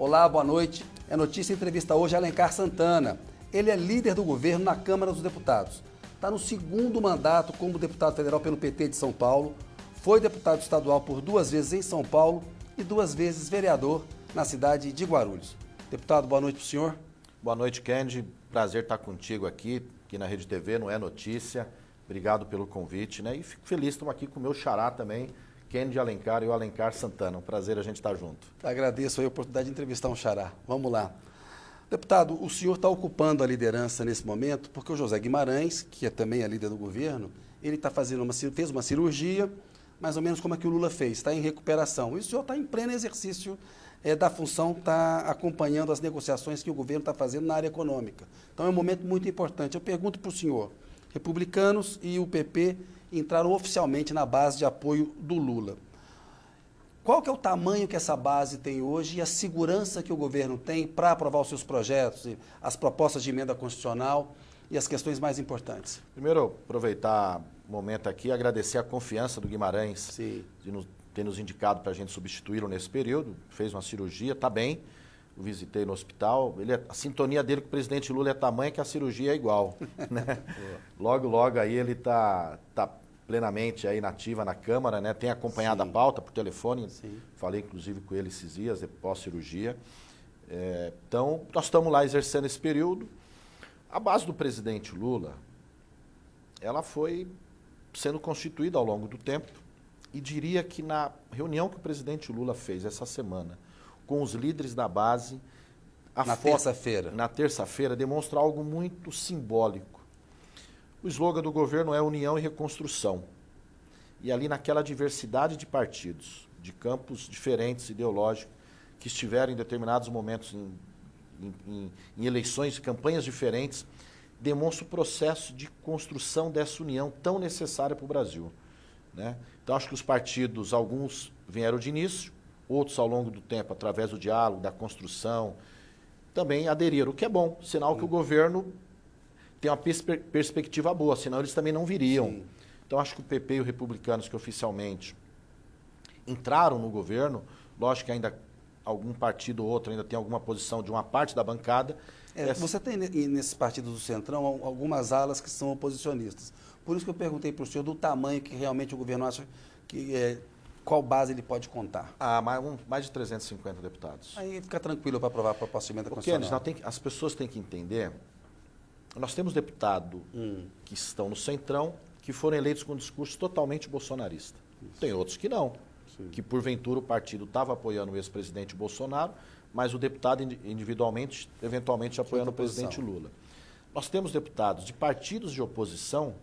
Olá, boa noite. É notícia e entrevista hoje Alencar Santana. Ele é líder do governo na Câmara dos Deputados. Está no segundo mandato como deputado federal pelo PT de São Paulo. Foi deputado estadual por 2 vezes em São Paulo e 2 vezes vereador na cidade de Guarulhos. Deputado, boa noite para o senhor. Boa noite, Kennedy. Prazer estar contigo aqui na Rede TV, não é notícia. Obrigado pelo convite, né? E fico feliz, estamos aqui com o meu xará também, Kennedy Alencar e o Alencar Santana. Um prazer a gente estar junto. Agradeço a oportunidade de entrevistar um xará. Vamos lá. Deputado, o senhor está ocupando a liderança nesse momento porque o José Guimarães, que é também a líder do governo, ele fez uma cirurgia, mais ou menos como a que o Lula fez, está em recuperação. E o senhor está em pleno exercício da função, está acompanhando as negociações que o governo está fazendo na área econômica. Então é um momento muito importante. Eu pergunto para o senhor, republicanos e o PP entraram oficialmente na base de apoio do Lula. Qual que é o tamanho que essa base tem hoje e a segurança que o governo tem para aprovar os seus projetos, as propostas de emenda constitucional e as questões mais importantes? Primeiro, aproveitar o momento aqui e agradecer a confiança do Guimarães Sim. de ter nos indicado para a gente substituí-lo nesse período. Fez uma cirurgia, está bem. Eu visitei no hospital. A sintonia dele com o presidente Lula é tamanha que a cirurgia é igual. Né? Logo aí ele está plenamente aí nativa na Câmara, né? Tem acompanhado Sim. a pauta por telefone. Sim. Falei inclusive com ele esses dias, pós-cirurgia. Então, nós estamos lá exercendo esse período. A base do presidente Lula, ela foi sendo constituída ao longo do tempo e diria que na reunião que o presidente Lula fez essa semana com os líderes da base, na terça-feira, demonstra algo muito simbólico. O slogan do governo é União e Reconstrução. E ali naquela diversidade de partidos, de campos diferentes ideológicos, que estiveram em determinados momentos em eleições, campanhas diferentes, demonstra o processo de construção dessa união tão necessária para o Brasil. Né? Então acho que os partidos, alguns vieram de início, outros ao longo do tempo, através do diálogo, da construção, também aderiram, o que é bom, sinal que o governo tem uma perspectiva boa, senão eles também não viriam. Sim. Então, acho que o PP e os republicanos que oficialmente entraram no governo, lógico que ainda algum partido ou outro ainda tem alguma posição de uma parte da bancada. Você tem nesses partidos do Centrão algumas alas que são oposicionistas. Por isso que eu perguntei para o senhor do tamanho que realmente o governo acha que qual base ele pode contar. Mais de 350 deputados. Aí fica tranquilo para aprovar a proposta de emenda constitucional. Kennedy, as pessoas têm que entender. Nós temos deputados que estão no Centrão, que foram eleitos com um discurso totalmente bolsonarista. Isso. Tem outros que não, Sim. que porventura o partido estava apoiando o ex-presidente Bolsonaro, mas o deputado individualmente, eventualmente apoiando o presidente Lula. Nós temos deputados de partidos de oposição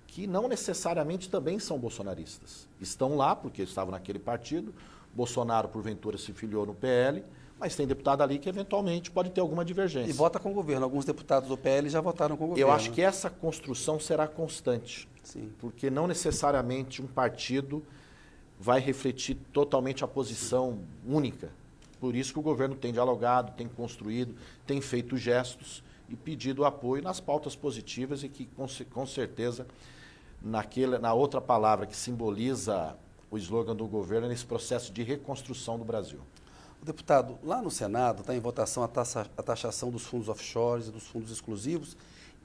que não necessariamente também são bolsonaristas. Estão lá porque estavam naquele partido, Bolsonaro porventura se filiou no PL, mas tem deputado ali que eventualmente pode ter alguma divergência. E vota com o governo. Alguns deputados do PL já votaram com o governo. Eu acho que essa construção será constante. Sim. Porque não necessariamente um partido vai refletir totalmente a posição única. Por isso que o governo tem dialogado, tem construído, tem feito gestos e pedido apoio nas pautas positivas e que com certeza na outra palavra que simboliza o slogan do governo é nesse processo de reconstrução do Brasil. Deputado, lá no Senado está em votação a taxação dos fundos offshores e dos fundos exclusivos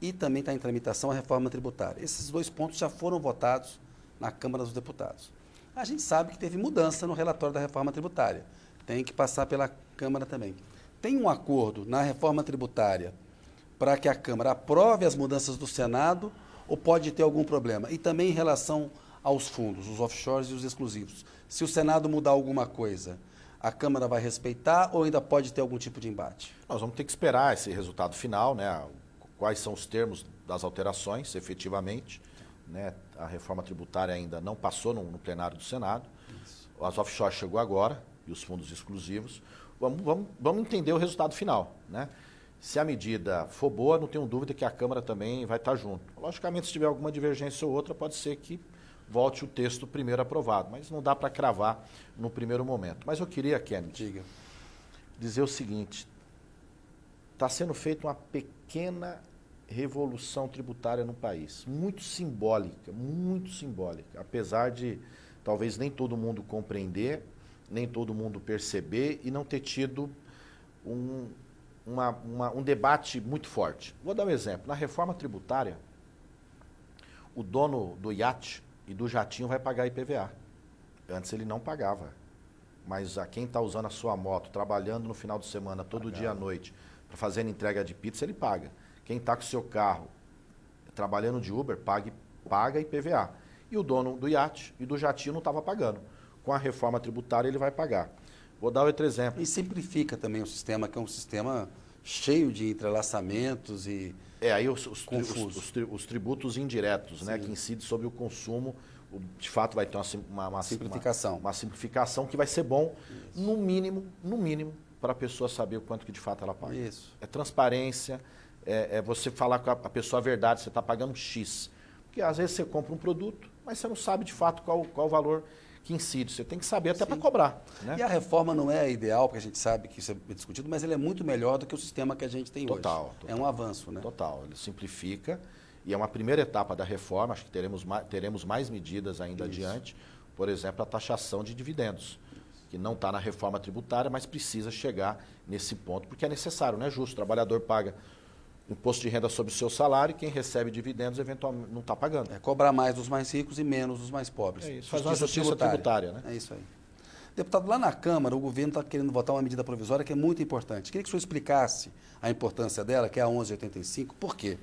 e também está em tramitação a reforma tributária. Esses 2 pontos já foram votados na Câmara dos Deputados. A gente sabe que teve mudança no relatório da reforma tributária. Tem que passar pela Câmara também. Tem um acordo na reforma tributária para que a Câmara aprove as mudanças do Senado ou pode ter algum problema? E também em relação aos fundos, os offshores e os exclusivos. Se o Senado mudar alguma coisa, a Câmara vai respeitar ou ainda pode ter algum tipo de embate? Nós vamos ter que esperar esse resultado final, né? Quais são os termos das alterações, efetivamente. Né? A reforma tributária ainda não passou no plenário do Senado. Isso. As offshores chegou agora, e os fundos exclusivos. Vamos entender o resultado final. Né? Se a medida for boa, não tenho dúvida que a Câmara também vai estar junto. Logicamente, se tiver alguma divergência ou outra, pode ser que volte o texto primeiro aprovado, mas não dá para cravar no primeiro momento. Mas eu queria, Kennedy, dizer o seguinte, está sendo feita uma pequena revolução tributária no país, muito simbólica, apesar de talvez nem todo mundo compreender, nem todo mundo perceber e não ter tido um debate muito forte. Vou dar um exemplo. Na reforma tributária, o dono do iate e do jatinho vai pagar IPVA. Antes ele não pagava. Mas a quem está usando a sua moto, trabalhando no final de semana, todo dia à noite, para fazer entrega de pizza, ele paga. Quem está com o seu carro, trabalhando de Uber, paga IPVA. E o dono do iate e do jatinho não estava pagando. Com a reforma tributária ele vai pagar. Vou dar outro exemplo. E simplifica também o sistema, que é um sistema cheio de entrelaçamentos e Aí os tributos indiretos, né, que incidem sobre o consumo, de fato vai ter uma simplificação. Uma simplificação que vai ser bom, no mínimo, para a pessoa saber o quanto que de fato ela paga. Isso. É transparência, é você falar com a pessoa a verdade, você está pagando X. Porque às vezes você compra um produto, mas você não sabe de fato qual o valor que incide. Você tem que saber até para cobrar. Né? E a reforma não é ideal, porque a gente sabe que isso é discutido, mas ele é muito melhor do que o sistema que a gente tem hoje. Total. É um avanço, né? Total. Ele simplifica e é uma primeira etapa da reforma. Acho que teremos mais medidas ainda adiante. Por exemplo, a taxação de dividendos, que não está na reforma tributária, mas precisa chegar nesse ponto, porque é necessário, não é justo. O trabalhador paga imposto de renda sobre o seu salário e quem recebe dividendos eventualmente não está pagando. É cobrar mais dos mais ricos e menos dos mais pobres. É isso. Faz uma justiça tributária, né? É isso aí. Deputado, lá na Câmara, o governo está querendo votar uma medida provisória que é muito importante. Queria que o senhor explicasse a importância dela, que é a 1185. Por quê?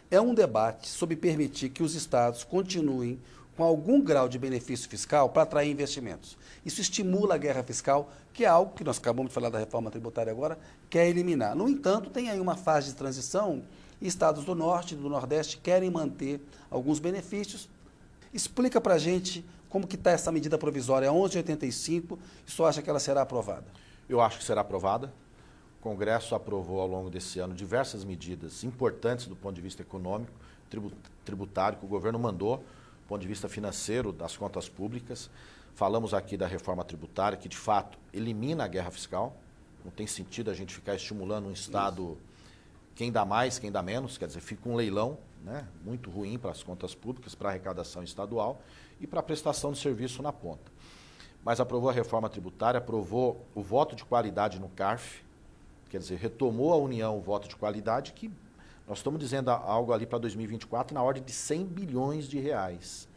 É um debate sobre permitir que os estados continuem com algum grau de benefício fiscal para atrair investimentos. Isso estimula a guerra fiscal, que é algo que nós acabamos de falar da reforma tributária agora, quer eliminar. No entanto, tem aí uma fase de transição e estados do Norte e do Nordeste querem manter alguns benefícios. Explica para a gente como que está essa medida provisória 1185 e só acha que ela será aprovada. Eu acho que será aprovada. O Congresso aprovou ao longo desse ano diversas medidas importantes do ponto de vista econômico, tributário, que o governo mandou, do ponto de vista financeiro, das contas públicas. Falamos aqui da reforma tributária, que de fato elimina a guerra fiscal. Não tem sentido a gente ficar estimulando um Estado, quem dá mais, quem dá menos, quer dizer, fica um leilão, né, muito ruim para as contas públicas, para a arrecadação estadual e para a prestação de serviço na ponta. Mas aprovou a reforma tributária, aprovou o voto de qualidade no CARF, quer dizer, retomou a União o voto de qualidade, que nós estamos dizendo algo ali para 2024 na ordem de 100 bilhões de reais.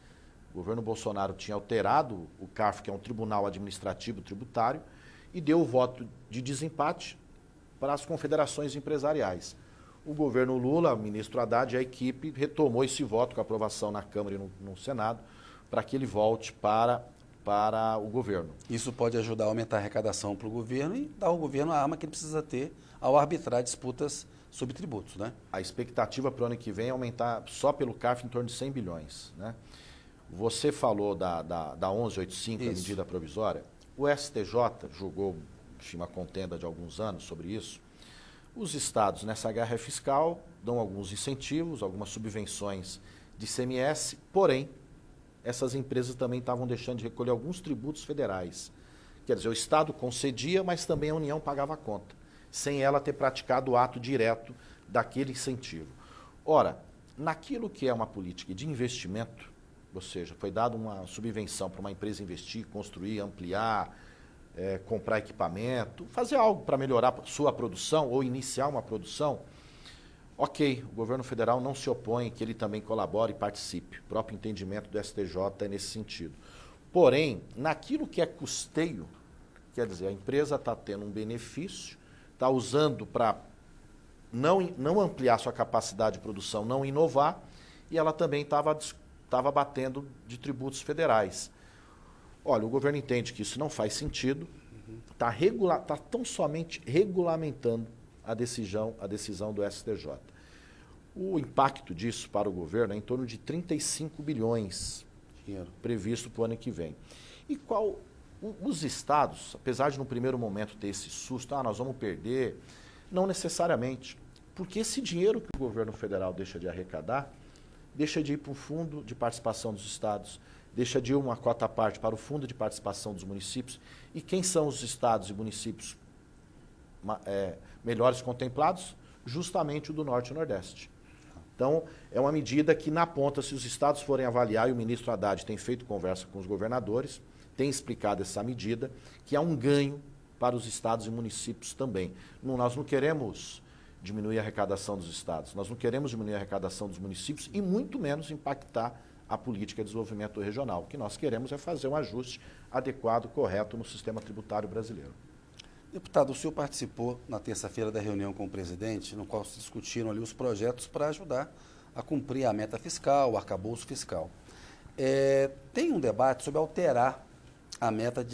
O governo Bolsonaro tinha alterado o CARF, que é um tribunal administrativo tributário, e deu o voto de desempate para as confederações empresariais. O governo Lula, o ministro Haddad e a equipe retomou esse voto com aprovação na Câmara e no Senado, para que ele volte para o governo. Isso pode ajudar a aumentar a arrecadação para o governo e dar ao governo a arma que ele precisa ter ao arbitrar disputas sobre tributos, né? A expectativa para o ano que vem é aumentar só pelo CARF em torno de 100 bilhões. Né? Você falou da 1185, a medida provisória. O STJ julgou, uma contenda de alguns anos sobre isso. Os estados, nessa guerra fiscal, dão alguns incentivos, algumas subvenções de ICMS, porém, essas empresas também estavam deixando de recolher alguns tributos federais. Quer dizer, o Estado concedia, mas também a União pagava a conta, sem ela ter praticado o ato direto daquele incentivo. Ora, naquilo que é uma política de investimento, ou seja, foi dada uma subvenção para uma empresa investir, construir, ampliar, comprar equipamento, fazer algo para melhorar sua produção ou iniciar uma produção, ok, o governo federal não se opõe que ele também colabore e participe. O próprio entendimento do STJ é nesse sentido. Porém, naquilo que é custeio, quer dizer, a empresa está tendo um benefício, está usando para não ampliar sua capacidade de produção, não inovar, e ela também estava batendo de tributos federais. Olha, o governo entende que isso não faz sentido, está tão somente regulamentando a decisão do STJ. O impacto disso para o governo é em torno de 35 bilhões previsto para o ano que vem. E os estados, apesar de no primeiro momento ter esse susto, nós vamos perder, não necessariamente, porque esse dinheiro que o governo federal deixa de arrecadar, deixa de ir para o fundo de participação dos estados, deixa de ir uma cota à parte para o fundo de participação dos municípios. E quem são os estados e municípios melhores contemplados? Justamente o do Norte e Nordeste. Então, é uma medida que, na ponta, se os estados forem avaliar, e o ministro Haddad tem feito conversa com os governadores, tem explicado essa medida, que é um ganho para os estados e municípios também. Nós não queremos diminuir a arrecadação dos estados, nós não queremos diminuir a arrecadação dos municípios e muito menos impactar a política de desenvolvimento regional. O que nós queremos é fazer um ajuste adequado, correto no sistema tributário brasileiro. Deputado, o senhor participou na terça-feira da reunião com o presidente, no qual se discutiram ali os projetos para ajudar a cumprir a meta fiscal, o arcabouço fiscal. Tem um debate sobre alterar a meta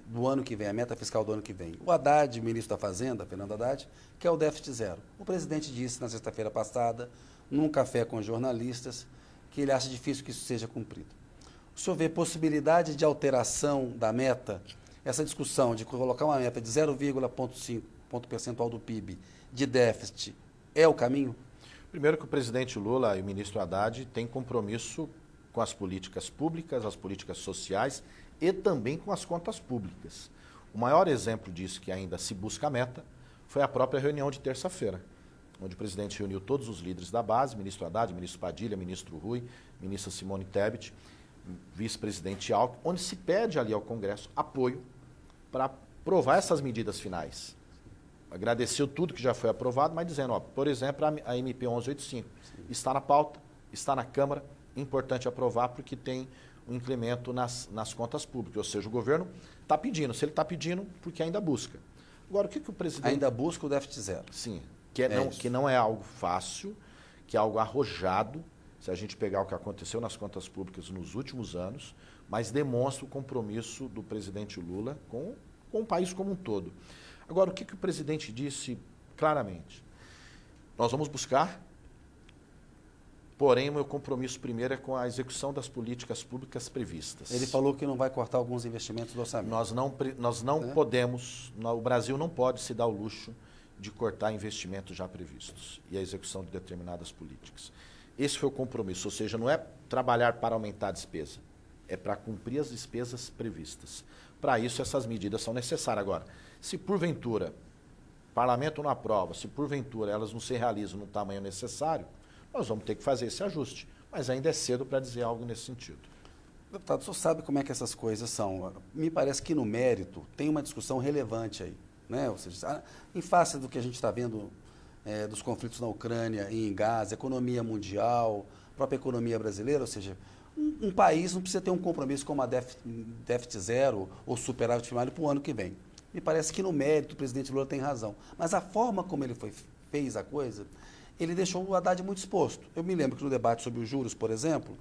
do ano que vem, a meta fiscal do ano que vem. O Haddad, ministro da Fazenda, Fernando Haddad, quer o déficit zero. O presidente disse na sexta-feira passada, num café com jornalistas, que ele acha difícil que isso seja cumprido. O senhor vê possibilidade de alteração da meta? Essa discussão de colocar uma meta de 0,5 ponto percentual do PIB de déficit é o caminho? Primeiro que o presidente Lula e o ministro Haddad têm compromisso com as políticas públicas, as políticas sociais e também com as contas públicas. O maior exemplo disso que ainda se busca a meta foi a própria reunião de terça-feira, onde o presidente reuniu todos os líderes da base, ministro Haddad, ministro Padilha, ministro Rui, ministra Simone Tebet, vice-presidente Alckmin, onde se pede ali ao Congresso apoio para aprovar essas medidas finais. Agradeceu tudo que já foi aprovado, mas dizendo, por exemplo, a MP 1185 está na pauta, está na Câmara, importante aprovar porque tem um incremento nas contas públicas, ou seja, o governo está pedindo, se ele está pedindo, porque ainda busca. Agora, o que o presidente... Ainda busca o déficit zero. Sim, que não é algo fácil, que é algo arrojado, se a gente pegar o que aconteceu nas contas públicas nos últimos anos, mas demonstra o compromisso do presidente Lula com o país como um todo. Agora, o que o presidente disse claramente? Nós vamos buscar, porém, o meu compromisso primeiro é com a execução das políticas públicas previstas. Ele falou que não vai cortar alguns investimentos do orçamento. Nós não podemos, o Brasil não pode se dar o luxo de cortar investimentos já previstos e a execução de determinadas políticas. Esse foi o compromisso, ou seja, não é trabalhar para aumentar a despesa, é para cumprir as despesas previstas. Para isso, essas medidas são necessárias. Agora, se porventura o parlamento não aprova, se porventura elas não se realizam no tamanho necessário, nós vamos ter que fazer esse ajuste. Mas ainda é cedo para dizer algo nesse sentido. Deputado, o senhor sabe como é que essas coisas são. Me parece que no mérito tem uma discussão relevante aí, né? Ou seja, em face do que a gente está vendo dos conflitos na Ucrânia e em Gaza, economia mundial, própria economia brasileira, ou seja, um país não precisa ter um compromisso com uma déficit zero ou superávit primário para o ano que vem. Me parece que no mérito o presidente Lula tem razão. Mas a forma como ele fez a coisa, ele deixou o Haddad muito exposto. Eu me lembro que no debate sobre os juros, por exemplo,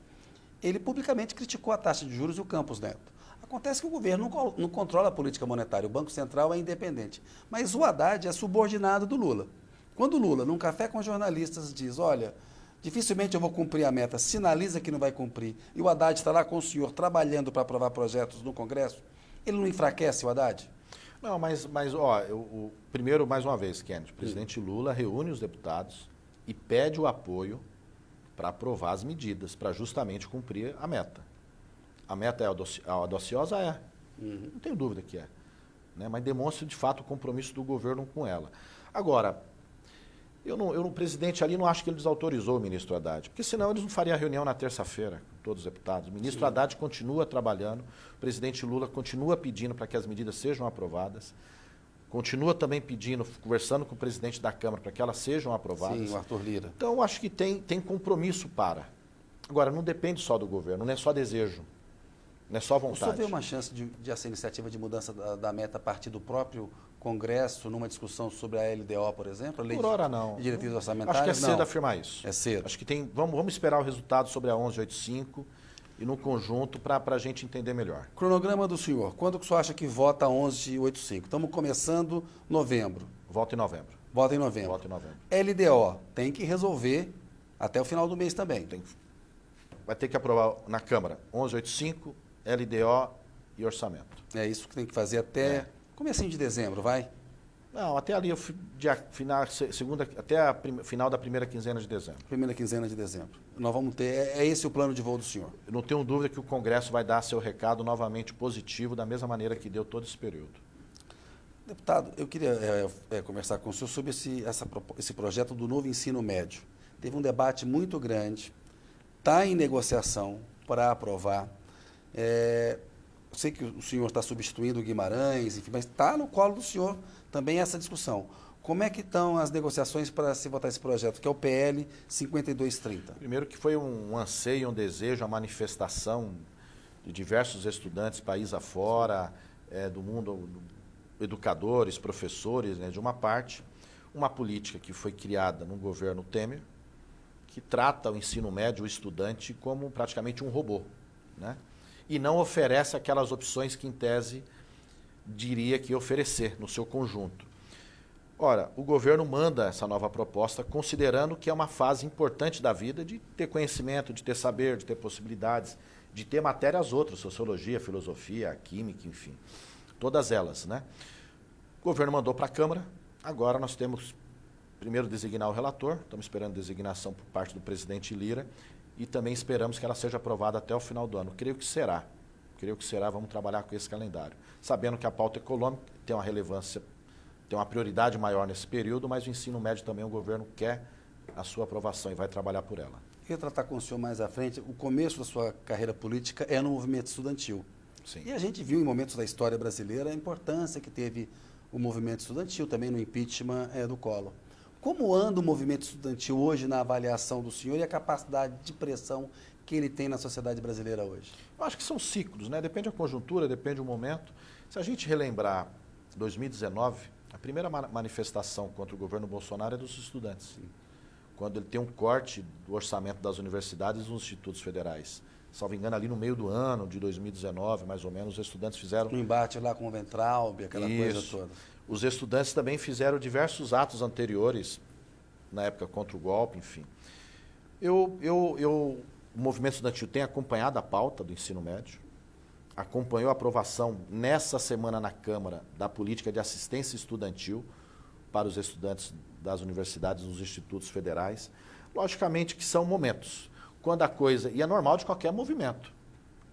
ele publicamente criticou a taxa de juros e o Campos Neto. Acontece que o governo não controla a política monetária, o Banco Central é independente. Mas o Haddad é subordinado do Lula. Quando o Lula, num café com jornalistas, diz, olha, dificilmente eu vou cumprir a meta, sinaliza que não vai cumprir, e o Haddad está lá com o senhor trabalhando para aprovar projetos no Congresso, ele não enfraquece o Haddad? Não, mas primeiro, mais uma vez, Kennedy, o presidente Lula reúne os deputados e pede o apoio para aprovar as medidas, para justamente cumprir a meta. A meta é audaciosa? É. Não tenho dúvida que é. Né? Mas demonstra, de fato, o compromisso do governo com ela. Agora, o presidente ali não acho que ele desautorizou o ministro Haddad, porque senão eles não fariam a reunião na terça-feira com todos os deputados. O ministro Haddad continua trabalhando, o presidente Lula continua pedindo para que as medidas sejam aprovadas, continua também pedindo, conversando com o presidente da Câmara para que elas sejam aprovadas. Sim, o Arthur Lira. Então, eu acho que tem compromisso para. Agora, não depende só do governo, não é só desejo, não é só vontade. O senhor vê uma chance de essa iniciativa de mudança da meta a partir do próprio Congresso, numa discussão sobre a LDO, por exemplo? A lei Por hora, não. De diretrizes orçamentárias? Acho que é cedo afirmar isso. É cedo. Acho que vamos esperar o resultado sobre a 1185 e no conjunto para a gente entender melhor. Cronograma do senhor. Quando que o senhor acha que vota a 1185? Estamos começando novembro. Volta em novembro. Vota em novembro. Volta em novembro. LDO tem que resolver até o final do mês também. Vai ter que aprovar na Câmara 1185, LDO e orçamento. É isso que tem que fazer até comecinho de dezembro, vai? Não, até ali, até a final da primeira quinzena de dezembro. Primeira quinzena de dezembro. Nós vamos ter, é esse o plano de voo do senhor? Eu não tenho dúvida que o Congresso vai dar seu recado novamente positivo, da mesma maneira que deu todo esse período. Deputado, eu queria conversar com o senhor sobre esse projeto do novo ensino médio. Teve um debate muito grande, está em negociação para aprovar. eu sei que o senhor está substituindo o Guimarães, enfim, mas está no colo do senhor também essa discussão. Como é que estão as negociações para se votar esse projeto, que é o PL 5230? Primeiro que foi um anseio, um desejo, uma manifestação de diversos estudantes, país afora, do mundo, educadores, professores, né, de uma parte, uma política que foi criada no governo Temer, que trata o ensino médio, o estudante, como praticamente um robô, né? E não oferece aquelas opções que, em tese, diria que ia oferecer no seu conjunto. Ora, o governo manda essa nova proposta considerando que é uma fase importante da vida de ter conhecimento, de ter saber, de ter possibilidades, de ter matérias outras, sociologia, filosofia, química, enfim, todas elas, né? O governo mandou para a Câmara, agora nós temos primeiro designar o relator, estamos esperando designação por parte do presidente Lira e também esperamos que ela seja aprovada até o final do ano. Creio que será, vamos trabalhar com esse calendário, sabendo que a pauta econômica tem uma relevância, tem uma prioridade maior nesse período, mas o ensino médio também o governo quer a sua aprovação e vai trabalhar por ela. Queria tratar com o senhor mais à frente. O começo da sua carreira política é no movimento estudantil. Sim. E a gente viu em momentos da história brasileira a importância que teve o movimento estudantil, também no impeachment do Collor. Como anda o movimento estudantil hoje na avaliação do senhor e a capacidade de pressão que ele tem na sociedade brasileira hoje? Eu acho que são ciclos, né? Depende da conjuntura, depende do momento. Se a gente relembrar 2019, a primeira manifestação contra o governo Bolsonaro é dos estudantes. Sim. Quando ele tem um corte do orçamento das universidades e dos institutos federais. Salvo engano, ali no meio do ano de 2019, mais ou menos, os estudantes fizeram... Um embate lá com o Weintraub, aquela coisa toda. Os estudantes também fizeram diversos atos anteriores, na época contra o golpe, enfim. O movimento estudantil tem acompanhado a pauta do ensino médio, acompanhou a aprovação nessa semana na Câmara da política de assistência estudantil para os estudantes das universidades, dos institutos federais. Logicamente que são momentos. Quando a coisa, e é normal de qualquer movimento,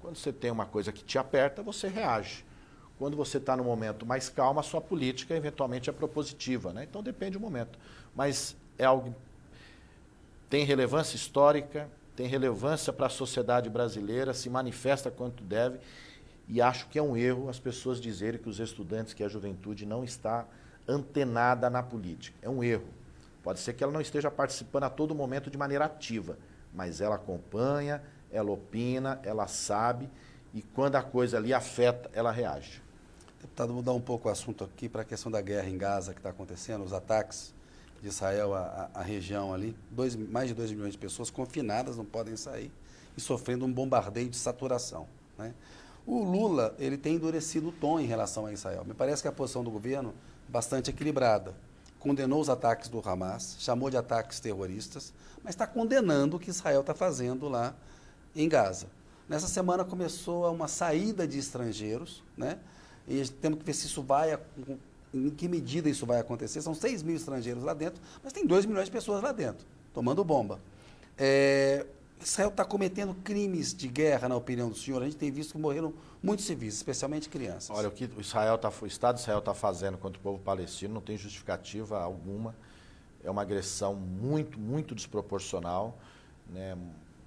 quando você tem uma coisa que te aperta, você reage. Quando você está no momento mais calmo, a sua política eventualmente é propositiva, né? Então depende do momento. Mas é algo tem relevância histórica, tem relevância para a sociedade brasileira, se manifesta quanto deve, e acho que é um erro as pessoas dizerem que os estudantes, que a juventude não está antenada na política. É um erro. Pode ser que ela não esteja participando a todo momento de maneira ativa, mas ela acompanha, ela opina, ela sabe, e quando a coisa ali afeta, ela reage. Deputado, mudar um pouco o assunto aqui para a questão da guerra em Gaza que está acontecendo, os ataques de Israel à região ali, mais de 2 milhões de pessoas confinadas, não podem sair, e sofrendo um bombardeio de saturação, né? O Lula, ele tem endurecido o tom em relação a Israel. Me parece que a posição do governo é bastante equilibrada. Condenou os ataques do Hamas, chamou de ataques terroristas, mas está condenando o que Israel está fazendo lá em Gaza. Nessa semana começou uma saída de estrangeiros, né? E temos que ver se isso em que medida isso vai acontecer. São 6 mil estrangeiros lá dentro, mas tem 2 milhões de pessoas lá dentro, tomando bomba. Israel está cometendo crimes de guerra, na opinião do senhor. A gente tem visto que morreram muitos civis, especialmente crianças. Olha, o que o Estado de Israel está fazendo contra o povo palestino não tem justificativa alguma. É uma agressão muito, muito desproporcional, né?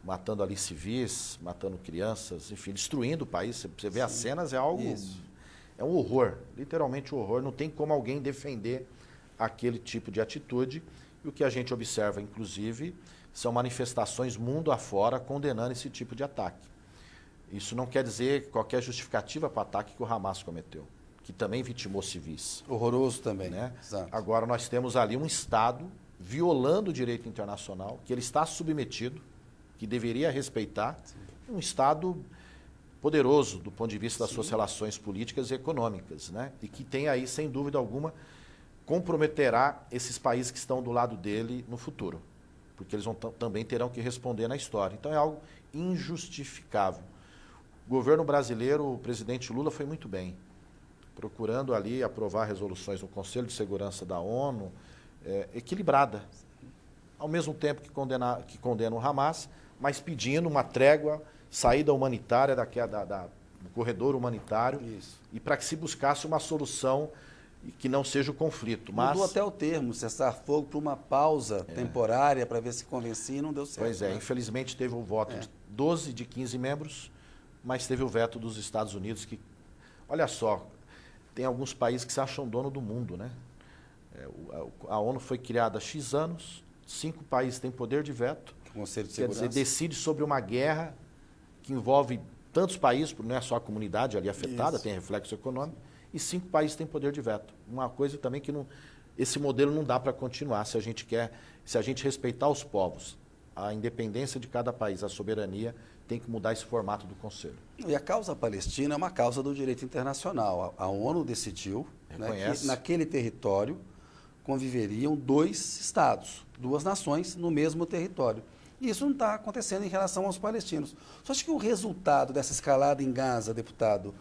Matando ali civis, matando crianças, enfim, destruindo o país. Você vê as cenas, é algo... Isso. É um horror, literalmente um horror. Não tem como alguém defender aquele tipo de atitude. E o que a gente observa, inclusive, são manifestações mundo afora condenando esse tipo de ataque. Isso não quer dizer qualquer justificativa para o ataque que o Hamas cometeu, que também vitimou civis. Horroroso também, né? Exato. Agora nós temos ali um Estado violando o direito internacional, que ele está submetido, que deveria respeitar. Sim. Um Estado poderoso do ponto de vista das suas relações políticas e econômicas, né? E que tem aí, sem dúvida alguma, comprometerá esses países que estão do lado dele no futuro, porque eles também terão que responder na história. Então é algo injustificável. O governo brasileiro, o presidente Lula foi muito bem, procurando ali aprovar resoluções no Conselho de Segurança da ONU, equilibrada, ao mesmo tempo que condena o Hamas, mas pedindo uma trégua, saída humanitária do corredor humanitário. Isso. E para que se buscasse uma solução que não seja o conflito. Mas mudou até o termo, cessar fogo, para uma pausa temporária, para ver se convencia, e não deu certo. Pois é, infelizmente teve o voto de 12 de 15 membros, mas teve o veto dos Estados Unidos que, olha só, tem alguns países que se acham dono do mundo, né? A ONU foi criada há X anos, 5 países têm poder de veto, Conselho de quer Segurança. dizer, decide sobre uma guerra que envolve tantos países, não é só a comunidade ali afetada, Isso. tem reflexo econômico, e 5 países têm poder de veto. Uma coisa também que não, esse modelo não dá para continuar se a gente respeitar os povos, a independência de cada país, a soberania, tem que mudar esse formato do Conselho. E a causa palestina é uma causa do direito internacional. A ONU decidiu, né, que naquele território conviveriam 2 estados, 2 nações no mesmo território. E isso não está acontecendo em relação aos palestinos. Você acha que o resultado dessa escalada em Gaza, deputado,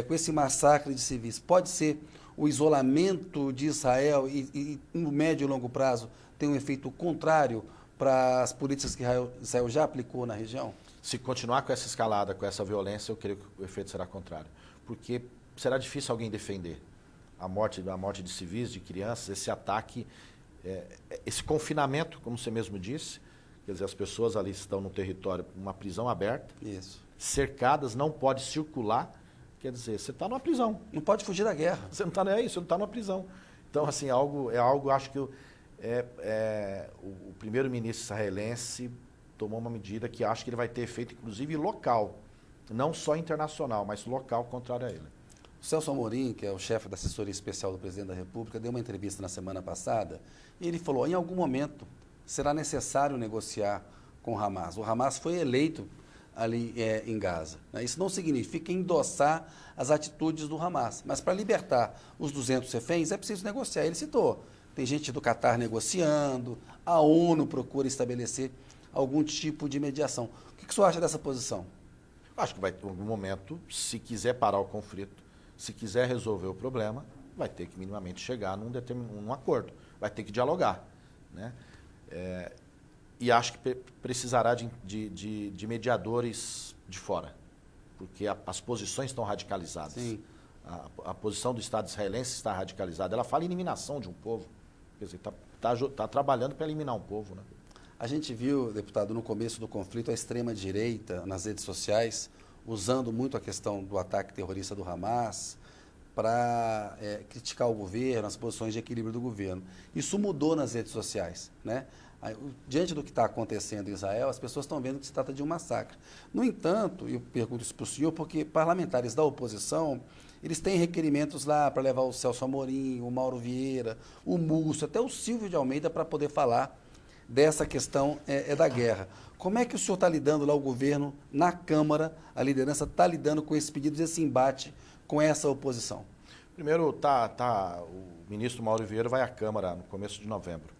com esse massacre de civis, pode ser o isolamento de Israel e no médio e longo prazo tem um efeito contrário para as políticas que Israel já aplicou na região? Se continuar com essa escalada, com essa violência, eu creio que o efeito será contrário. Porque será difícil alguém defender a morte de civis, de crianças, esse ataque, esse confinamento, como você mesmo disse. Quer dizer, as pessoas ali estão no território, uma prisão aberta, Isso. cercadas, não pode circular. Quer dizer, você está numa prisão. Não pode fugir da guerra. Você não está você não está numa prisão. Então, assim, acho que o primeiro-ministro israelense tomou uma medida que acho que ele vai ter efeito, inclusive, local. Não só internacional, mas local, contrário a ele. O Celso Amorim, que é o chefe da assessoria especial do presidente da República, deu uma entrevista na semana passada e ele falou, em algum momento será necessário negociar com o Hamas. O Hamas foi eleito ali em Gaza, né? Isso não significa endossar as atitudes do Hamas, mas para libertar os 200 reféns é preciso negociar. Ele citou, tem gente do Catar negociando, a ONU procura estabelecer algum tipo de mediação. O que o senhor acha dessa posição? Acho que vai ter algum momento, se quiser parar o conflito, se quiser resolver o problema, vai ter que minimamente chegar num acordo, vai ter que dialogar, né? E acho que precisará de mediadores de fora, porque as posições estão radicalizadas. Sim. A posição do Estado israelense está radicalizada. Ela fala em eliminação de um povo, quer dizer, está trabalhando para eliminar um povo, né? A gente viu, deputado, no começo do conflito, a extrema-direita nas redes sociais usando muito a questão do ataque terrorista do Hamas para criticar o governo, as posições de equilíbrio do governo. Isso mudou nas redes sociais, né? Diante do que está acontecendo em Israel, as pessoas estão vendo que se trata de um massacre. No entanto, eu pergunto isso para o senhor, porque parlamentares da oposição, eles têm requerimentos lá para levar o Celso Amorim, o Mauro Vieira, o Múcio, até o Silvio de Almeida para poder falar dessa questão da guerra. Como é que o senhor está lidando lá, o governo, na Câmara, a liderança está lidando com esse pedido, esse embate com essa oposição? Primeiro, o ministro Mauro Vieira vai à Câmara no começo de novembro.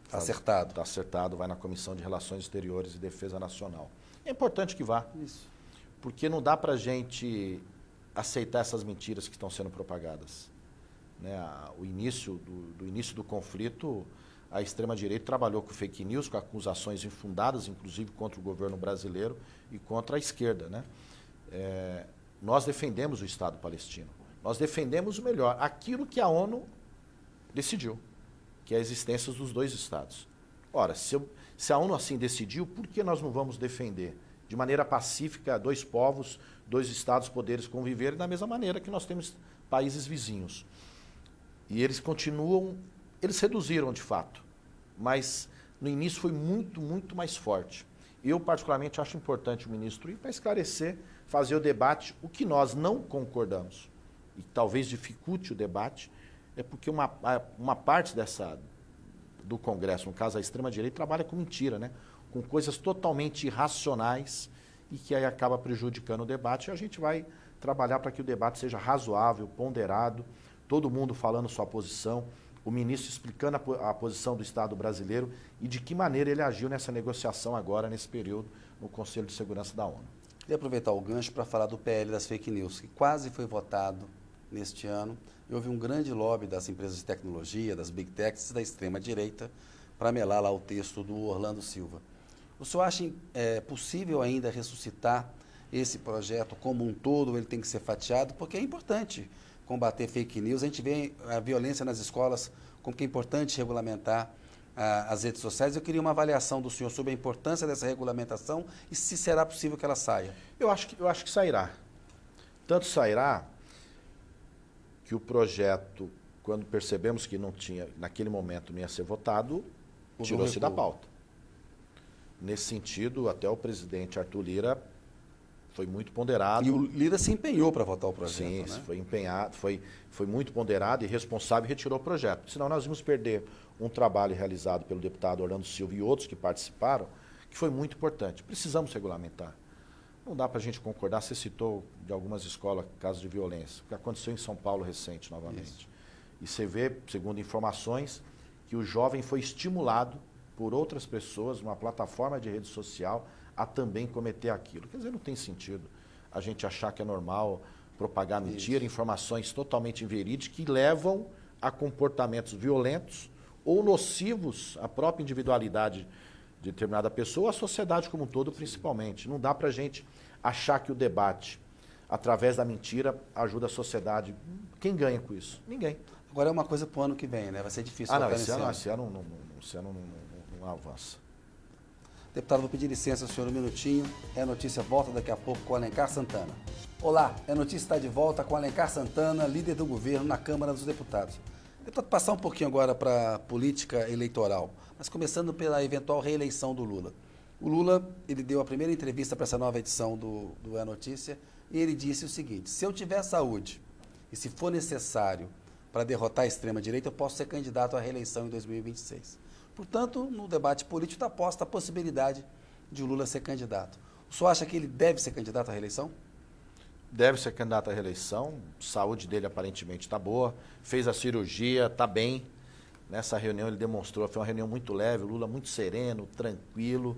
Está acertado. Está acertado, vai na Comissão de Relações Exteriores e Defesa Nacional. É importante que vá. Isso. Porque não dá para a gente aceitar essas mentiras que estão sendo propagadas, né? O início do conflito, a extrema-direita trabalhou com fake news, com acusações infundadas, inclusive contra o governo brasileiro e contra a esquerda, né? Nós defendemos o Estado palestino. Nós defendemos o melhor, aquilo que a ONU decidiu, que é a existência dos 2 Estados. Ora, se a ONU assim decidiu, por que nós não vamos defender? De maneira pacífica, 2 povos, 2 Estados poderes conviverem da mesma maneira que nós temos países vizinhos. E eles continuam, eles reduziram de fato, mas no início foi muito, muito mais forte. Eu, particularmente, acho importante o ministro ir para esclarecer, fazer o debate. O que nós não concordamos, e talvez dificulte o debate, é porque uma parte do Congresso, no caso a extrema-direita, trabalha com mentira, né? Com coisas totalmente irracionais e que aí acaba prejudicando o debate. E a gente vai trabalhar para que o debate seja razoável, ponderado, todo mundo falando sua posição, o ministro explicando a posição do Estado brasileiro e de que maneira ele agiu nessa negociação agora, nesse período, no Conselho de Segurança da ONU. Queria aproveitar o gancho para falar do PL das fake news, que quase foi votado neste ano. Houve um grande lobby das empresas de tecnologia, das big techs, da extrema-direita, para melar lá o texto do Orlando Silva. O senhor acha possível ainda ressuscitar esse projeto como um todo, ou ele tem que ser fatiado? Porque é importante combater fake news. A gente vê a violência nas escolas, como que é importante regulamentar as redes sociais. Eu queria uma avaliação do senhor sobre a importância dessa regulamentação e se será possível que ela saia. Eu acho que sairá. Tanto sairá que o projeto, quando percebemos que não tinha, naquele momento não ia ser votado, tirou-se da pauta. Nesse sentido, até o presidente Arthur Lira foi muito ponderado. E o Lira se empenhou para votar o projeto, sim, né? Foi empenhado, foi muito ponderado e responsável e retirou o projeto. Senão nós íamos perder um trabalho realizado pelo deputado Orlando Silva e outros que participaram, que foi muito importante. Precisamos regulamentar. Não dá para a gente concordar. Você citou de algumas escolas casos de violência, o que aconteceu em São Paulo recente, novamente. Isso. E você vê, segundo informações, que o jovem foi estimulado por outras pessoas, numa plataforma de rede social, a também cometer aquilo. Quer dizer, não tem sentido a gente achar que é normal propagar mentira, informações totalmente inverídicas que levam a comportamentos violentos ou nocivos à própria individualidade de determinada pessoa, a sociedade como um todo, principalmente. Não dá para a gente achar que o debate, através da mentira, ajuda a sociedade. Quem ganha com isso? Ninguém. Agora é uma coisa para o ano que vem, né? Vai ser difícil. Não, esse ano não avança. Deputado, vou pedir licença ao senhor um minutinho. É Notícia volta daqui a pouco com Alencar Santana. Olá, É Notícia está de volta com Alencar Santana, líder do governo na Câmara dos Deputados. Deputado, passar um pouquinho agora para a política eleitoral, mas começando pela eventual reeleição do Lula. O Lula, ele deu a primeira entrevista para essa nova edição do É Notícia e ele disse o seguinte: se eu tiver saúde e se for necessário para derrotar a extrema-direita, eu posso ser candidato à reeleição em 2026. Portanto, no debate político está posta a possibilidade de o Lula ser candidato. O senhor acha que ele deve ser candidato à reeleição? Deve ser candidato à reeleição. A saúde dele aparentemente está boa. Fez a cirurgia, está bem. Nessa reunião ele demonstrou, foi uma reunião muito leve, o Lula muito sereno, tranquilo.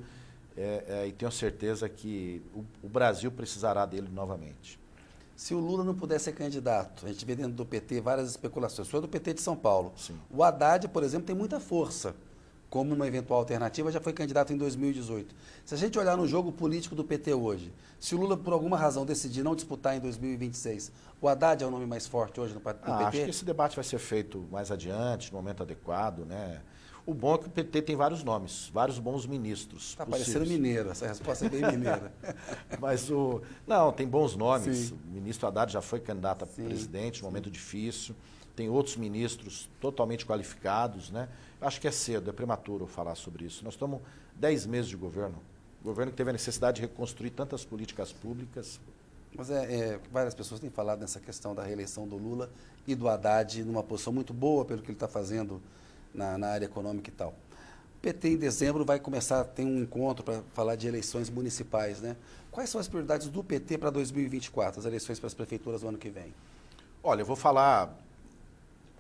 E tenho certeza que o Brasil precisará dele novamente. Se o Lula não puder ser candidato, a gente vê dentro do PT várias especulações. O senhor é do PT de São Paulo. Sim. O Haddad, por exemplo, tem muita força. Como uma eventual alternativa, já foi candidato em 2018. Se a gente olhar no jogo político do PT hoje, se o Lula, por alguma razão, decidir não disputar em 2026, o Haddad é o nome mais forte hoje no PT? Acho que esse debate vai ser feito mais adiante, no momento adequado, né? O bom é que o PT tem vários nomes, vários bons ministros. Está parecendo mineiro, essa resposta é bem mineira. Mas não, tem bons nomes. Sim. O ministro Haddad já foi candidato a presidente, num momento difícil. Tem outros ministros totalmente qualificados, né? Acho que é cedo, é prematuro falar sobre isso. Nós estamos 10 meses de governo. Governo que teve a necessidade de reconstruir tantas políticas públicas. Mas várias pessoas têm falado nessa questão da reeleição do Lula e do Haddad numa posição muito boa pelo que ele está fazendo na área econômica e tal. O PT, em dezembro, vai começar a ter um encontro para falar de eleições municipais, né? Quais são as prioridades do PT para 2024, as eleições para as prefeituras do ano que vem? Olha, eu vou falar,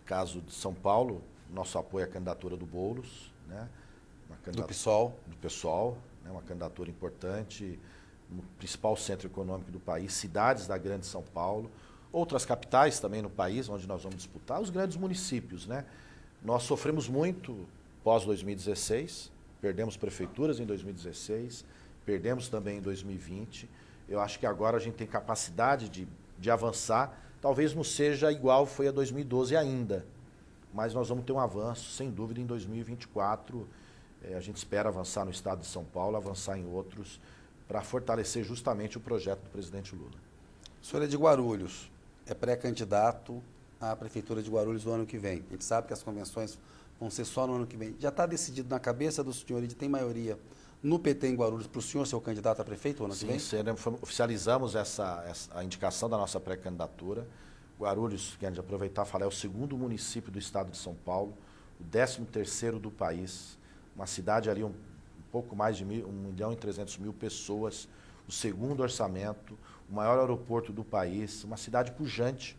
caso de São Paulo, nosso apoio à candidatura do Boulos, né? Do PSOL. Do PSOL, né? Uma candidatura importante no principal centro econômico do país, cidades da grande São Paulo, outras capitais também no país, onde nós vamos disputar, os grandes municípios, né? Nós sofremos muito pós-2016, perdemos prefeituras em 2016, perdemos também em 2020. Eu acho que agora a gente tem capacidade de avançar. Talvez não seja igual foi a 2012 ainda, mas nós vamos ter um avanço, sem dúvida, em 2024. A gente espera avançar no estado de São Paulo, avançar em outros, para fortalecer justamente o projeto do presidente Lula. O senhor é de Guarulhos, é pré-candidato à Prefeitura de Guarulhos no ano que vem. A gente sabe que as convenções vão ser só no ano que vem. Já está decidido na cabeça do senhor, ele tem maioria no PT em Guarulhos, para o senhor ser o candidato a prefeito no ano que vem? Sim, oficializamos a indicação da nossa pré-candidatura. Guarulhos, quero aproveitar e falar, é o segundo município do estado de São Paulo, o 13º do país, uma cidade ali um pouco mais de 1.300.000 pessoas, o segundo orçamento, o maior aeroporto do país, uma cidade pujante,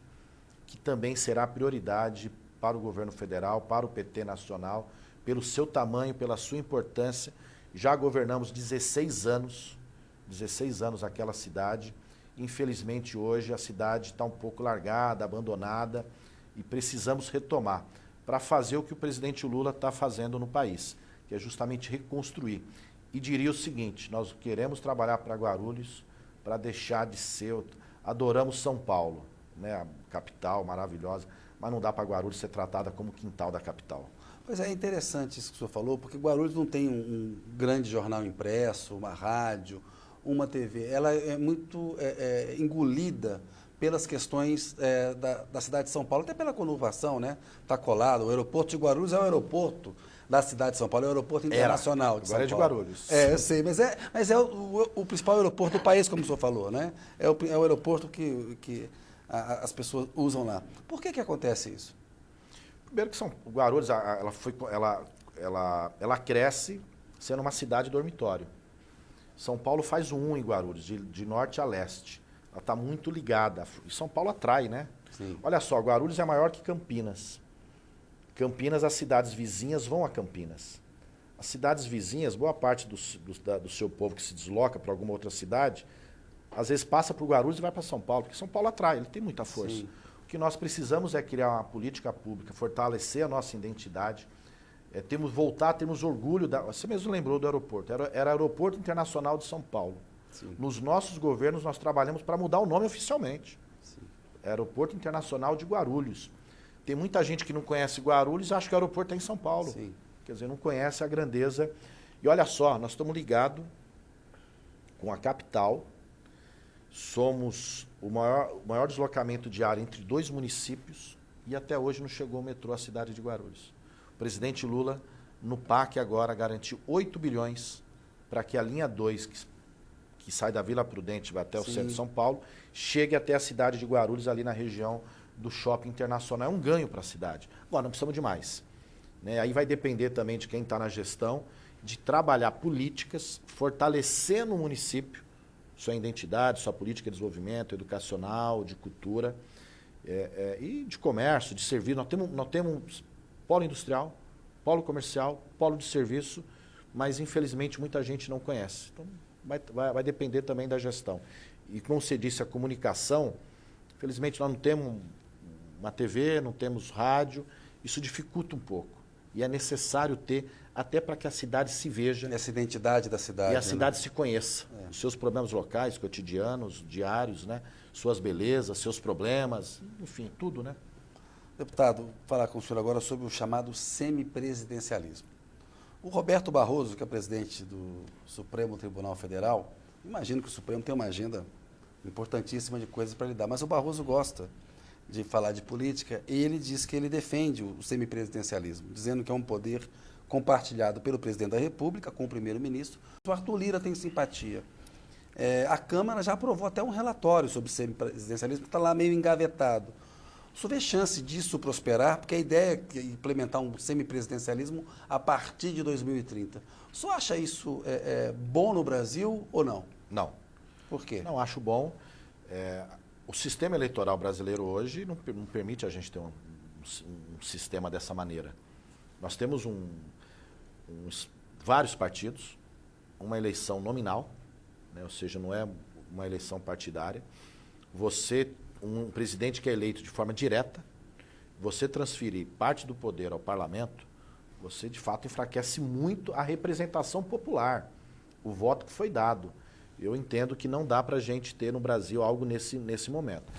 que também será prioridade para o governo federal, para o PT nacional, pelo seu tamanho, pela sua importância. Já governamos 16 anos aquela cidade. Infelizmente, hoje, a cidade está um pouco largada, abandonada, e precisamos retomar para fazer o que o presidente Lula está fazendo no país, que é justamente reconstruir. E diria o seguinte, nós queremos trabalhar para Guarulhos para deixar de ser... Adoramos São Paulo, né, a capital maravilhosa, mas não dá para Guarulhos ser tratada como quintal da capital. Pois é interessante isso que o senhor falou, porque Guarulhos não tem um grande jornal impresso, uma rádio, uma TV. Ela é muito engolida pelas questões da cidade de São Paulo, até pela conurbação, né? Está colado. O aeroporto de Guarulhos é o aeroporto da cidade de São Paulo, é o aeroporto internacional de São Paulo. Agora é de Guarulhos. Eu sei, mas é o principal aeroporto do país, como o senhor falou, né? É o aeroporto que as pessoas usam lá. Por que acontece isso? Primeiro que Guarulhos, ela cresce sendo uma cidade dormitório. São Paulo faz em Guarulhos, de norte a leste. Ela está muito ligada. E São Paulo atrai, né? Sim. Olha só, Guarulhos é maior que Campinas. Campinas, as cidades vizinhas vão a Campinas. As cidades vizinhas, boa parte do seu povo que se desloca para alguma outra cidade, às vezes passa por Guarulhos e vai para São Paulo, porque São Paulo atrai, ele tem muita força. Sim. O que nós precisamos é criar uma política pública, fortalecer a nossa identidade, termos orgulho. Você mesmo lembrou do aeroporto, era Aeroporto Internacional de São Paulo. Sim. Nos nossos governos, nós trabalhamos para mudar o nome oficialmente. Sim. Aeroporto Internacional de Guarulhos. Tem muita gente que não conhece Guarulhos e acha que o aeroporto é em São Paulo. Sim. Quer dizer, não conhece a grandeza. E olha só, nós estamos ligados com a capital. Somos o maior deslocamento diário entre dois municípios e até hoje não chegou o metrô à cidade de Guarulhos. O presidente Lula, no PAC agora, garantiu 8 bilhões para que a linha 2, que sai da Vila Prudente, vai até o centro de São Paulo, chegue até a cidade de Guarulhos, ali na região do Shopping Internacional. É um ganho para a cidade. Agora, não precisamos de mais. Né? Aí vai depender também de quem está na gestão, de trabalhar políticas, fortalecendo o município, sua identidade, sua política de desenvolvimento educacional, de cultura, e de comércio, de serviço. Nós temos polo industrial, polo comercial, polo de serviço, mas infelizmente muita gente não conhece. Então vai depender também da gestão. E como você disse, a comunicação, infelizmente nós não temos uma TV, não temos rádio, isso dificulta um pouco. E é necessário ter, até para que a cidade se veja. Essa identidade da cidade. E a cidade se conheça. Os seus problemas locais, cotidianos, diários, né? Suas belezas, seus problemas, enfim, tudo, né? Deputado, vou falar com o senhor agora sobre o chamado semipresidencialismo. O Roberto Barroso, que é presidente do Supremo Tribunal Federal, imagino que o Supremo tem uma agenda importantíssima de coisas para lidar, mas o Barroso gosta de falar de política e ele diz que ele defende o semipresidencialismo, dizendo que é um poder compartilhado pelo presidente da República com o primeiro-ministro. O Arthur Lira tem simpatia. A Câmara já aprovou até um relatório sobre semipresidencialismo, que está lá meio engavetado. O senhor vê chance disso prosperar? Porque a ideia é implementar um semipresidencialismo a partir de 2030. O senhor acha isso bom no Brasil ou não? Não. Por quê? Não acho bom. O sistema eleitoral brasileiro hoje não permite a gente ter um sistema dessa maneira. Nós temos vários partidos, uma eleição nominal, né, ou seja, não é uma eleição partidária. Um presidente que é eleito de forma direta, você transferir parte do poder ao parlamento, você de fato enfraquece muito a representação popular, o voto que foi dado. Eu entendo que não dá para a gente ter no Brasil algo nesse momento.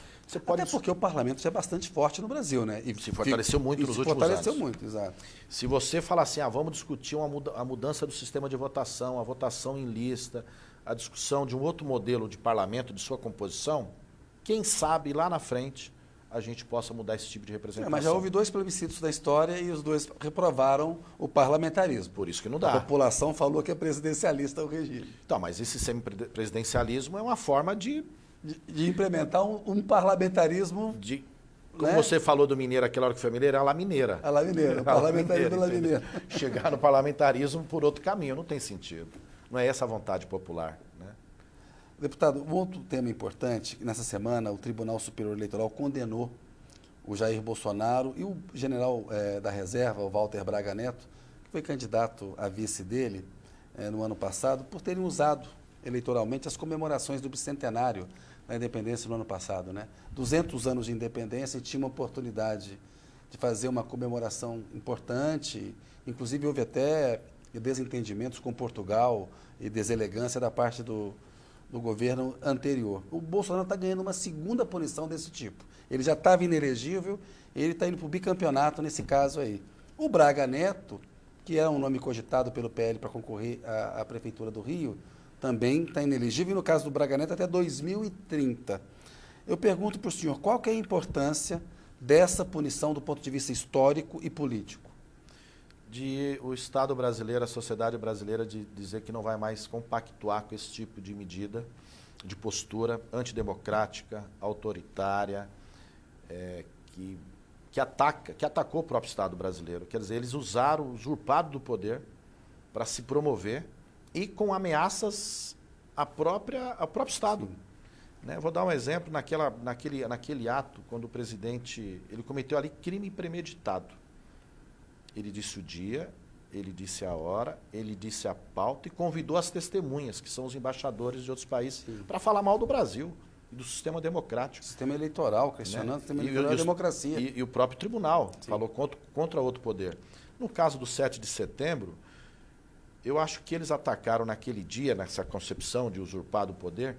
Até porque o parlamento já é bastante forte no Brasil, né? E se fortaleceu muito nos últimos anos. Fortaleceu muito, exato. Se você falar assim, vamos discutir a mudança do sistema de votação, a votação em lista, a discussão de um outro modelo de parlamento, de sua composição, quem sabe lá na frente a gente possa mudar esse tipo de representação. Mas já houve 2 plebiscitos da história e os 2 reprovaram o parlamentarismo. Por isso que não dá. A população falou que é presidencialista o regime. Então, mas esse semipresidencialismo é uma forma de implementar um parlamentarismo... Como você falou do mineiro, aquela hora que foi mineiro, é a lá mineira. A lá mineira, o parlamentarismo lá mineira. Chegar no parlamentarismo por outro caminho, não tem sentido. Não é essa a vontade popular, né? Deputado, um outro tema importante, nessa semana o Tribunal Superior Eleitoral condenou o Jair Bolsonaro e o general da reserva, o Walter Braga Neto, que foi candidato a vice dele no ano passado, por terem usado eleitoralmente as comemorações do bicentenário da independência no ano passado, né? 200 anos de independência e tinha uma oportunidade de fazer uma comemoração importante, inclusive houve até desentendimentos com Portugal e deselegância da parte do governo anterior. O Bolsonaro está ganhando uma segunda punição desse tipo. Ele já estava inelegível, ele está indo para o bicampeonato nesse caso aí. O Braga Neto, que é um nome cogitado pelo PL para concorrer à Prefeitura do Rio, também está inelegível, e no caso do Braga Neto até 2030. Eu pergunto para o senhor, qual que é a importância dessa punição do ponto de vista histórico e político? De o Estado brasileiro, a sociedade brasileira, de dizer que não vai mais compactuar com esse tipo de medida, de postura antidemocrática, autoritária, que atacou o próprio Estado brasileiro. Quer dizer, eles usurparam do poder para se promover e com ameaças ao próprio Estado. Né? Vou dar um exemplo, naquele ato, quando o presidente ele cometeu ali crime premeditado. Ele disse o dia, ele disse a hora, ele disse a pauta e convidou as testemunhas, que são os embaixadores de outros países, para falar mal do Brasil e do sistema democrático. Sistema eleitoral, questionando o sistema eleitoral e a democracia. E o próprio tribunal falou contra outro poder. No caso do 7 de setembro, eu acho que eles atacaram naquele dia, nessa concepção de usurpar do poder,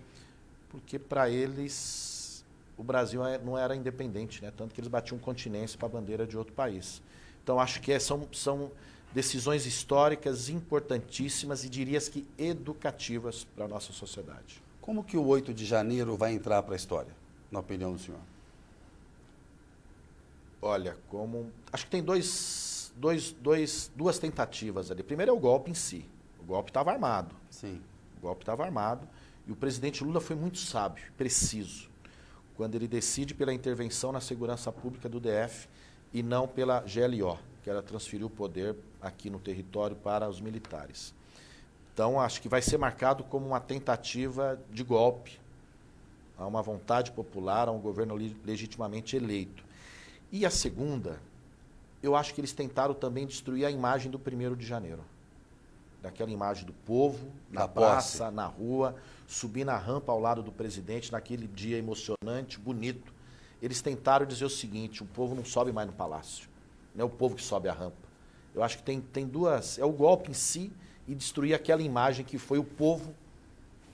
porque para eles o Brasil não era independente, né? Tanto que eles batiam continência para a bandeira de outro país. Então, acho que são decisões históricas importantíssimas e dirias que educativas para a nossa sociedade. Como que o 8 de janeiro vai entrar para a história, na opinião do senhor? Olha, acho que tem duas tentativas ali. Primeiro é o golpe em si. O golpe estava armado. Sim. O golpe estava armado e o presidente Lula foi muito sábio, preciso, quando ele decide pela intervenção na segurança pública do DF e não pela GLO, que era transferir o poder aqui no território para os militares. Então, acho que vai ser marcado como uma tentativa de golpe a uma vontade popular, a um governo legitimamente eleito. E a segunda, eu acho que eles tentaram também destruir a imagem do 1º de janeiro. Daquela imagem do povo, na praça, na rua, subir na rampa ao lado do presidente, naquele dia emocionante, bonito. Eles tentaram dizer o seguinte, o povo não sobe mais no palácio, não é o povo que sobe a rampa. Eu acho que tem duas, é o golpe em si e destruir aquela imagem que foi o povo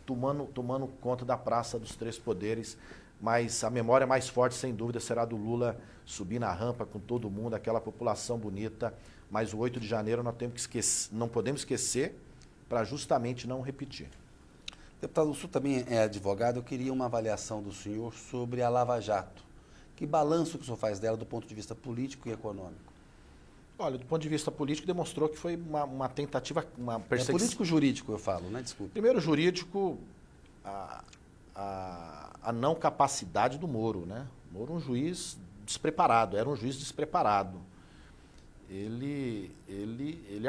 tomando conta da Praça dos Três Poderes, mas a memória mais forte, sem dúvida, será do Lula subir na rampa com todo mundo, aquela população bonita, mas o 8 de janeiro nós temos que esquecer, não podemos esquecer para justamente não repetir. Deputado, o senhor também é advogado, eu queria uma avaliação do senhor sobre a Lava Jato. Que balanço que o senhor faz dela do ponto de vista político e econômico? Olha, do ponto de vista político, demonstrou que foi uma tentativa, uma perseguição. É político-jurídico, eu falo, né? Desculpe. Primeiro, jurídico, a não capacidade do Moro, né? O Moro, um juiz despreparado, era um juiz despreparado. Ele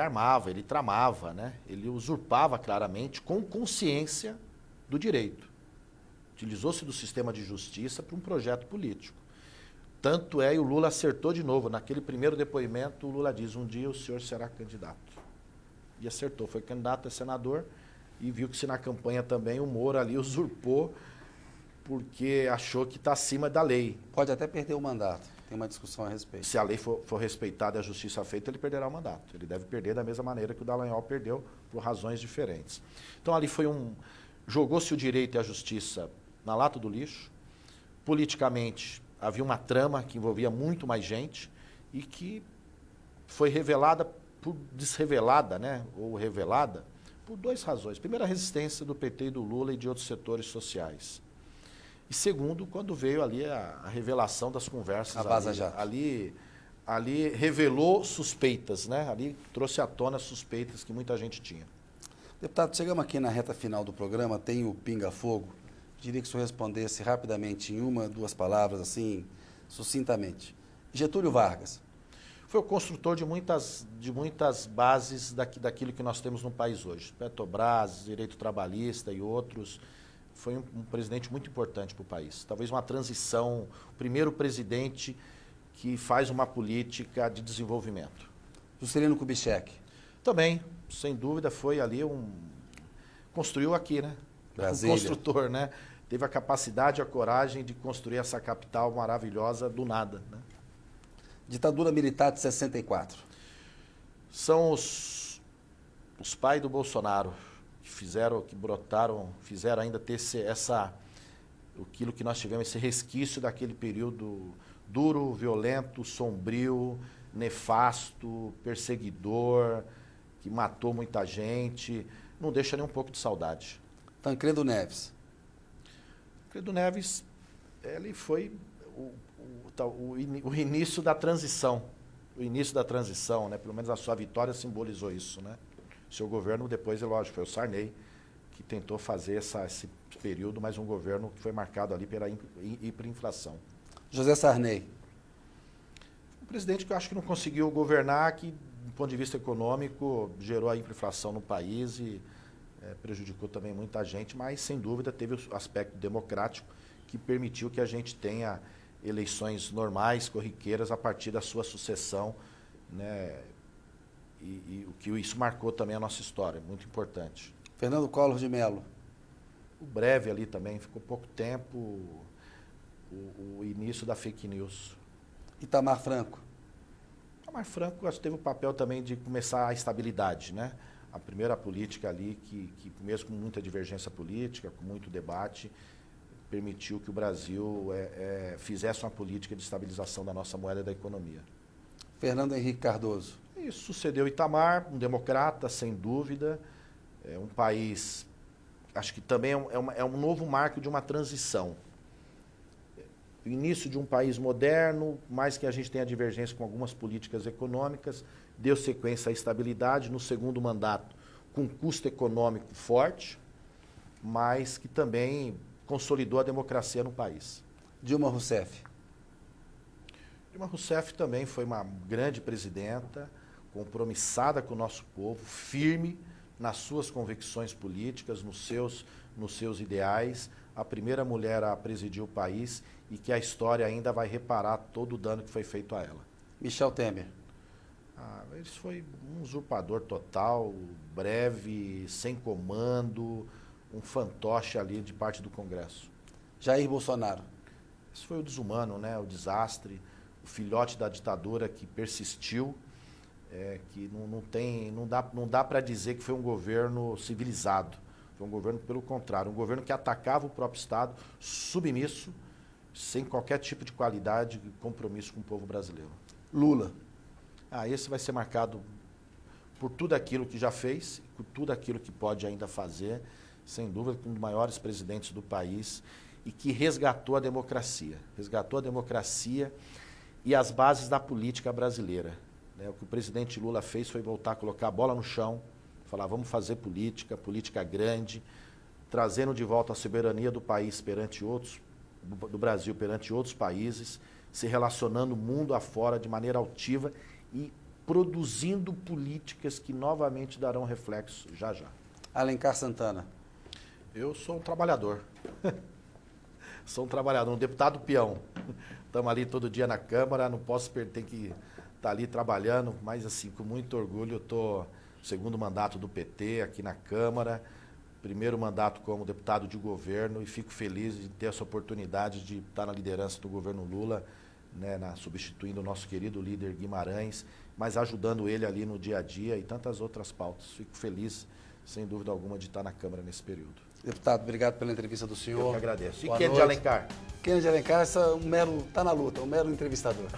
armava, ele tramava, né? Ele usurpava claramente, com consciência do direito. Utilizou-se do sistema de justiça para um projeto político. Tanto é, e o Lula acertou de novo. Naquele primeiro depoimento, o Lula diz, um dia o senhor será candidato. E acertou, foi candidato a senador e viu que se na campanha também o Moro ali usurpou porque achou que está acima da lei. Pode até perder o mandato, tem uma discussão a respeito. Se a lei for respeitada e a justiça feita, ele perderá o mandato. Ele deve perder da mesma maneira que o Dallagnol perdeu, por razões diferentes. Então ali foi jogou-se o direito e a justiça na lata do lixo. Politicamente, havia uma trama que envolvia muito mais gente e que foi desrevelada, né, ou revelada, por duas razões. Primeiro, a resistência do PT e do Lula e de outros setores sociais. E segundo, quando veio ali a revelação das conversas. A Vaza Jato. Ali revelou suspeitas, né? Ali trouxe à tona suspeitas que muita gente tinha. Deputado, chegamos aqui na reta final do programa, tem o pinga-fogo. Queria que o senhor respondesse rapidamente, em uma, duas palavras, assim, sucintamente. Getúlio Vargas. Foi o construtor de muitas bases daquilo que nós temos no país hoje. Petrobras, direito trabalhista e outros. Foi um presidente muito importante para o país. Talvez uma transição, o primeiro presidente que faz uma política de desenvolvimento. Juscelino Kubitschek. Também, sem dúvida, foi ali construiu aqui, né? Brasília. Um construtor, né? Teve a capacidade e a coragem de construir essa capital maravilhosa do nada, né? Ditadura militar de 64. São os pais do Bolsonaro que fizeram ainda ter aquilo que nós tivemos, esse resquício daquele período duro, violento, sombrio, nefasto, perseguidor, que matou muita gente, não deixa nem um pouco de saudade. Tancredo Neves. Tancredo Neves, ele foi o início da transição. O início da transição, né? Pelo menos a sua vitória simbolizou isso, né? Seu governo, depois, é lógico, foi o Sarney, que tentou fazer esse período, mas um governo que foi marcado ali pela hiperinflação. José Sarney. Um presidente que eu acho que não conseguiu governar, que, do ponto de vista econômico, gerou a hiperinflação no país e prejudicou também muita gente, mas, sem dúvida, teve o aspecto democrático que permitiu que a gente tenha eleições normais, corriqueiras, a partir da sua sucessão, né? E o que isso marcou também a nossa história, muito importante. Fernando Collor de Mello. O breve ali também, ficou pouco tempo, o início da fake news. Itamar Franco. Itamar Franco, acho que teve o papel também de começar a estabilidade, né? A primeira política ali, que mesmo com muita divergência política, com muito debate, permitiu que o Brasil fizesse uma política de estabilização da nossa moeda e da economia. Fernando Henrique Cardoso. Isso sucedeu Itamar, um democrata, sem dúvida, um país, acho que também é um novo marco de uma transição. O início de um país moderno, mais que a gente tenha divergência com algumas políticas econômicas, deu sequência à estabilidade no segundo mandato, com um custo econômico forte, mas que também consolidou a democracia no país. Dilma Rousseff. Dilma Rousseff também foi uma grande presidenta, compromissada com o nosso povo, firme nas suas convicções políticas, nos seus ideais, a primeira mulher a presidir o país e que a história ainda vai reparar todo o dano que foi feito a ela. Michel Temer. Ele foi um usurpador total, breve, sem comando, um fantoche ali de parte do Congresso. Jair Bolsonaro. Isso foi o desumano, né? O desastre, o filhote da ditadura que persistiu, que não dá para dizer que foi um governo civilizado. Foi um governo, pelo contrário, um governo que atacava o próprio Estado, submisso, sem qualquer tipo de qualidade e compromisso com o povo brasileiro. Lula. Esse vai ser marcado por tudo aquilo que já fez, por tudo aquilo que pode ainda fazer, sem dúvida, um dos maiores presidentes do país e que resgatou a democracia e as bases da política brasileira. O que o presidente Lula fez foi voltar a colocar a bola no chão, falar vamos fazer política grande, trazendo de volta a soberania do país perante outros, do Brasil perante outros países, se relacionando mundo afora de maneira altiva e produzindo políticas que novamente darão reflexo já já. Alencar Santana. Eu sou um trabalhador. Sou um trabalhador, um deputado peão. Estamos ali todo dia na Câmara, não posso perder, tem que estar ali trabalhando, mas assim, com muito orgulho, eu estou no segundo mandato do PT aqui na Câmara, primeiro mandato como deputado de governo e fico feliz de ter essa oportunidade de estar na liderança do governo Lula, né, substituindo o nosso querido líder Guimarães, mas ajudando ele ali no dia a dia e tantas outras pautas. Fico feliz, sem dúvida alguma, de estar na Câmara nesse período. Deputado, obrigado pela entrevista do senhor. Eu que agradeço. E Kennedy de Alencar? Kennedy de Alencar está na luta, um mero entrevistador.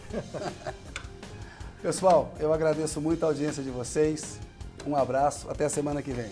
Pessoal, eu agradeço muito a audiência de vocês. Um abraço, até a semana que vem.